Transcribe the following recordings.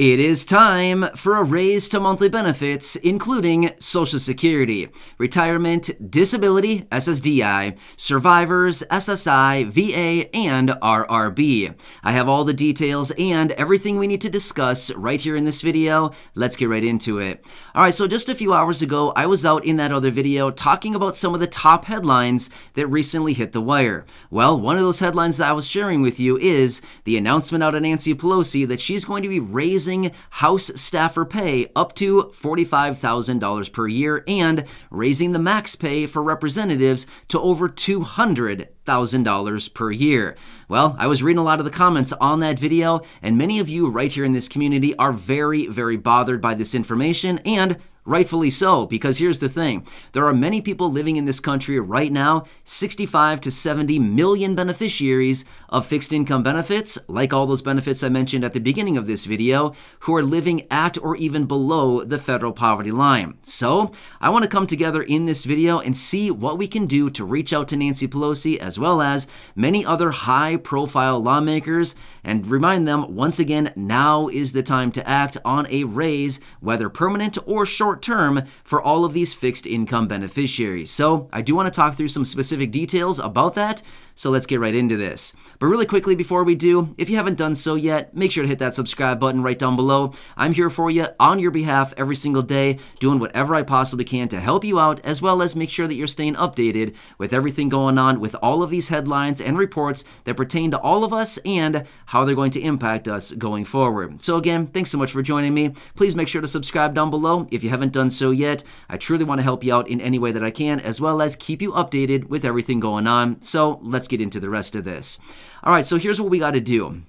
It is time for a raise to monthly benefits, including Social Security, Retirement, Disability, SSDI, Survivors, SSI, VA, and RRB. I have all the details and everything we need to discuss right here in this video. Let's get right into it. All right, so just a few hours ago, I was out in that other video talking about some of the top headlines that recently hit the wire. Well, one of those headlines that I was sharing with you is the announcement out of Nancy Pelosi that she's going to be raising House staffer pay up to $45,000 per year and raising the max pay for representatives to over $200,000 per year. Well, I was reading a lot of the comments on that video, and many of you right here in this community are very, very bothered by this information, and rightfully so, because here's the thing. There are many people living in this country right now, 65 to 70 million beneficiaries of fixed income benefits, like all those benefits I mentioned at the beginning of this video, who are living at or even below the federal poverty line. So I want to come together in this video and see what we can do to reach out to Nancy Pelosi as well as many other high-profile lawmakers and remind them once again, now is the time to act on a raise, whether permanent or short term, for all of these fixed income beneficiaries. So I do want to talk through some specific details about that, so let's get right into this. But really quickly before we do, if you haven't done so yet, make sure to hit that subscribe button right down below. I'm here for you on your behalf every single day, doing whatever I possibly can to help you out, as well as make sure that you're staying updated with everything going on with all of these headlines and reports that pertain to all of us and how they're going to impact us going forward. So again, thanks so much for joining me. Please make sure to subscribe down below if you haven't done so yet. I truly want to help you out in any way that I can, as well as keep you updated with everything going on. So let's get into the rest of this. All right, so here's what we got to do.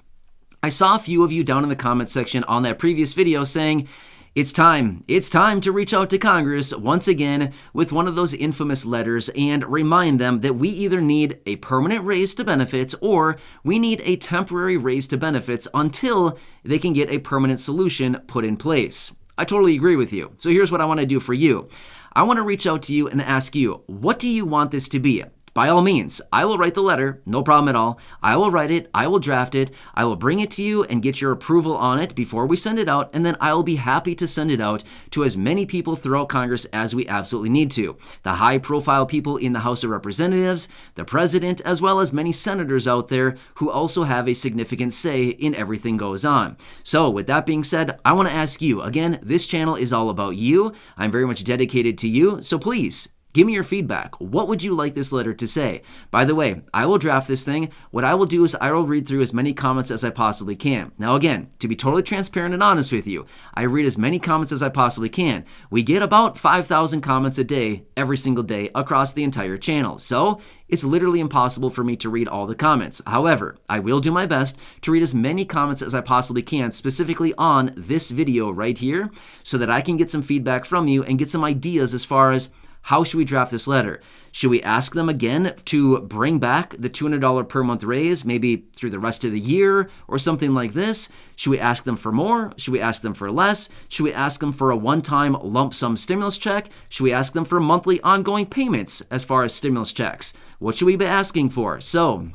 I saw a few of you down in the comment section on that previous video saying, it's time to reach out to Congress once again with one of those infamous letters and remind them that we either need a permanent raise to benefits or we need a temporary raise to benefits until they can get a permanent solution put in place. I totally agree with you. So here's what I want to do for you. I want to reach out to you and ask you, what do you want this to be? By all means, I will write the letter, no problem at all. I will write it, I will draft it, I will bring it to you and get your approval on it before we send it out, and then I will be happy to send it out to as many people throughout Congress as we absolutely need to. The high-profile people in the House of Representatives, the president, as well as many senators out there who also have a significant say in everything goes on. So with that being said, I want to ask you, again, this channel is all about you. I'm very much dedicated to you, so please, give me your feedback. What would you like this letter to say? By the way, I will draft this thing. What I will do is I will read through as many comments as I possibly can. Now again, to be totally transparent and honest with you, I read as many comments as I possibly can. We get about 5,000 comments a day, every single day, across the entire channel. So it's literally impossible for me to read all the comments. However, I will do my best to read as many comments as I possibly can, specifically on this video right here, so that I can get some feedback from you and get some ideas as far as how should we draft this letter? Should we ask them again to bring back the $200 per month raise, maybe through the rest of the year or something like this? Should we ask them for more? Should we ask them for less? Should we ask them for a one-time lump sum stimulus check? Should we ask them for monthly ongoing payments as far as stimulus checks? What should we be asking for? So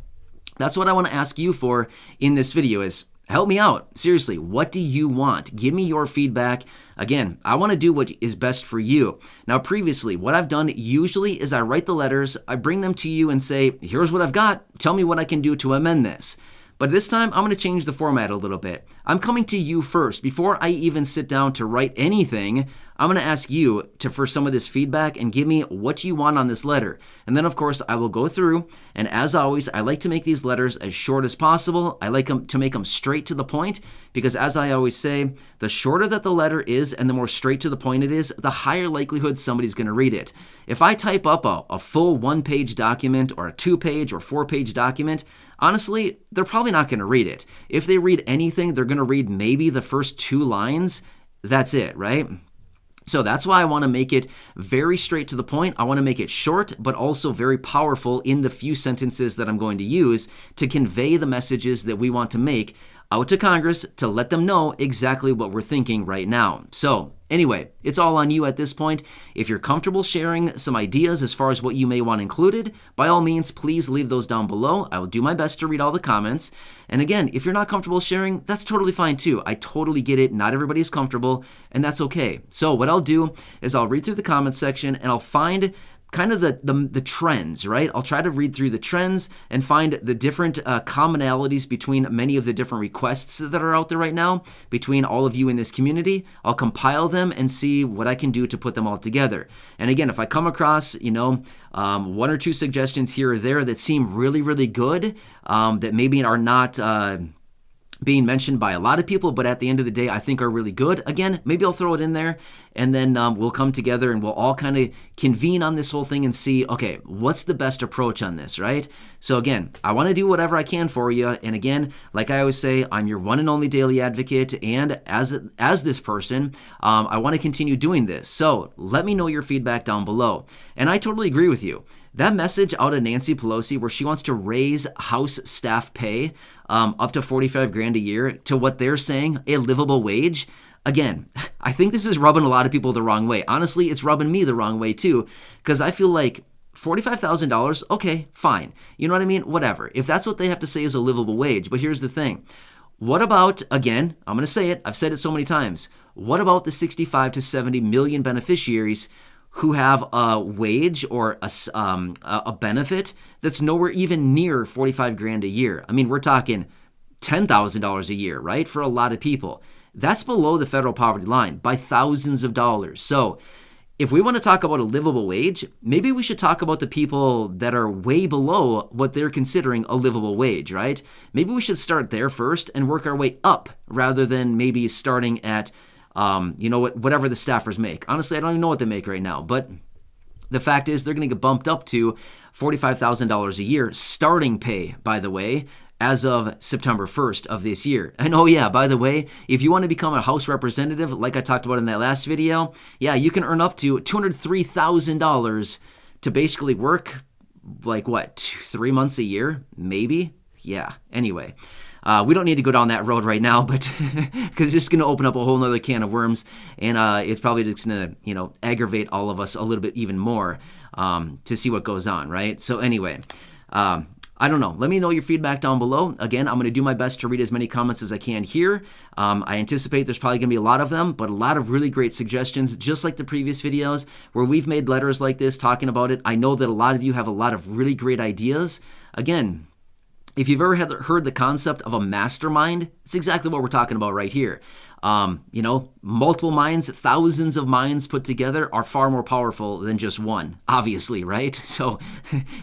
that's what I want to ask you for in this video is, help me out. Seriously, what do you want? Give me your feedback. Again, I want to do what is best for you. Now, previously, what I've done usually is I write the letters, I bring them to you and say, here's what I've got. Tell me what I can do to amend this. But this time, I'm going to change the format a little bit. I'm coming to you first. Before I even sit down to write anything, I'm going to ask you for some of this feedback and give me what you want on this letter. And then, of course, I will go through. And as always, I like to make these letters as short as possible. I like to make them straight to the point because, as I always say, the shorter that the letter is and the more straight to the point it is, the higher likelihood somebody's going to read it. If I type up a full one-page document or a two-page or four-page document, honestly, they're probably not going to read it. If they read anything, they're going to read maybe the first 2 lines. That's it, right? So that's why I want to make it very straight to the point. I want to make it short, but also very powerful in the few sentences that I'm going to use to convey the messages that we want to make out to Congress to let them know exactly what we're thinking right now. So anyway, it's all on you at this point. If you're comfortable sharing some ideas as far as what you may want included, by all means, please leave those down below. I will do my best to read all the comments. And again, if you're not comfortable sharing, that's totally fine too. I totally get it. Not everybody's comfortable, and that's okay. So what I'll do is I'll read through the comments section and I'll find kind of the trends, right? I'll try to read through the trends and find the different commonalities between many of the different requests that are out there right now, between all of you in this community. I'll compile them and see what I can do to put them all together. And again, if I come across, one or two suggestions here or there that seem really, really good, that maybe are not being mentioned by a lot of people, but at the end of the day, I think are really good. Again, maybe I'll throw it in there, and then we'll come together and we'll all kind of convene on this whole thing and see, okay, what's the best approach on this, right? So again, I want to do whatever I can for you. And again, like I always say, I'm your one and only daily advocate. And as this person, I want to continue doing this. So let me know your feedback down below. And I totally agree with you. That message out of Nancy Pelosi where she wants to raise House staff pay up to $45,000 a year to what they're saying, a livable wage. Again, I think this is rubbing a lot of people the wrong way. Honestly, it's rubbing me the wrong way too, because I feel like $45,000, okay, fine. You know what I mean? Whatever. If that's what they have to say is a livable wage. But here's the thing. What about, again, I'm going to say it, I've said it so many times, what about the 65 to 70 million beneficiaries who have a wage or a benefit that's nowhere even near $45,000 a year? I mean, we're talking $10,000 a year, right? For a lot of people. That's below the federal poverty line by thousands of dollars. So if we want to talk about a livable wage, maybe we should talk about the people that are way below what they're considering a livable wage, right? Maybe we should start there first and work our way up rather than maybe starting at whatever the staffers make. Honestly, I don't even know what they make right now, but the fact is they're going to get bumped up to $45,000 a year, starting pay, by the way, as of September 1st of this year. And oh yeah, by the way, if you want to become a House representative, like I talked about in that last video, yeah, you can earn up to $203,000 to basically work, 3 months a year, maybe? Yeah, anyway. We don't need to go down that road right now, but because it's just going to open up a whole nother can of worms, and it's probably just going to, aggravate all of us a little bit even more to see what goes on, right? So anyway, I don't know. Let me know your feedback down below. Again, I'm going to do my best to read as many comments as I can here. I anticipate there's probably going to be a lot of them, but a lot of really great suggestions, just like the previous videos where we've made letters like this talking about it. I know that a lot of you have a lot of really great ideas. Again, if you've ever heard the concept of a mastermind, it's exactly what we're talking about right here. Multiple minds, thousands of minds put together are far more powerful than just one, obviously, right? So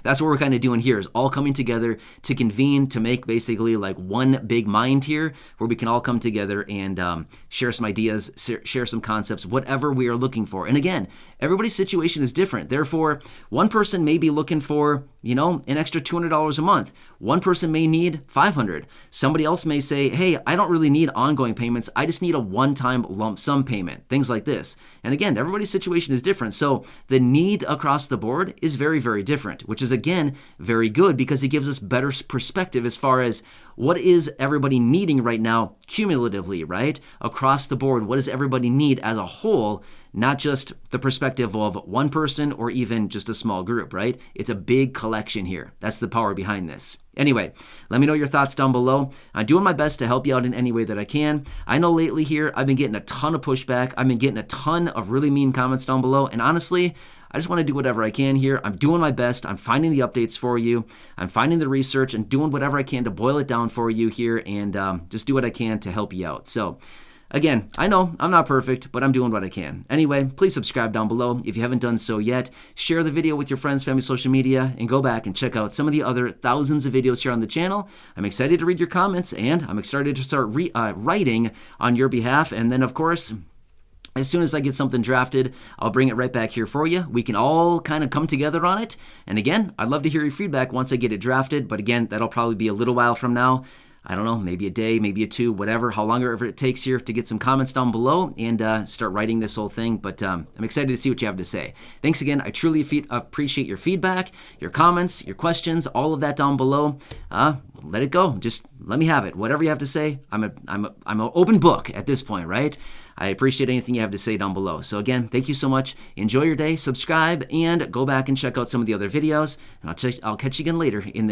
that's what we're kind of doing here, is all coming together to convene to make basically like one big mind here where we can all come together and share some ideas, share some concepts, whatever we are looking for. And again, everybody's situation is different. Therefore, one person may be looking for, an extra $200 a month. One person may need $500. Somebody else may say, hey, I don't really need ongoing payments. I just need a one-time lump sum payment, things like this. And again, everybody's situation is different. So the need across the board is very, very different, which is, again, very good because it gives us better perspective as far as what is everybody needing right now cumulatively, right? Across the board, what does everybody need as a whole, not just the perspective of one person or even just a small group, right? It's a big collection here. That's the power behind this. Anyway, let me know your thoughts down below. I'm doing my best to help you out in any way that I can. I know lately here, I've been getting a ton of pushback. I've been getting a ton of really mean comments down below. And honestly, I just want to do whatever I can here. I'm doing my best. I'm finding the updates for you. I'm finding the research and doing whatever I can to boil it down for you here and just do what I can to help you out. So again, I know I'm not perfect, but I'm doing what I can. Anyway, please subscribe down below if you haven't done so yet. Share the video with your friends, family, social media, and go back and check out some of the other thousands of videos here on the channel. I'm excited to read your comments, and I'm excited to start writing on your behalf. And then, of course, as soon as I get something drafted, I'll bring it right back here for you. We can all kind of come together on it. And again, I'd love to hear your feedback once I get it drafted. But again, that'll probably be a little while from now. I don't know, maybe a day, maybe a two, whatever, how long ever it takes here to get some comments down below and start writing this whole thing. But I'm excited to see what you have to say. Thanks again. I truly appreciate your feedback, your comments, your questions, all of that down below. let it go. Just let me have it. Whatever you have to say, I'm an open book at this point, right? I appreciate anything you have to say down below. So again, thank you so much. Enjoy your day, subscribe, and go back and check out some of the other videos. And I'll catch you again later in the next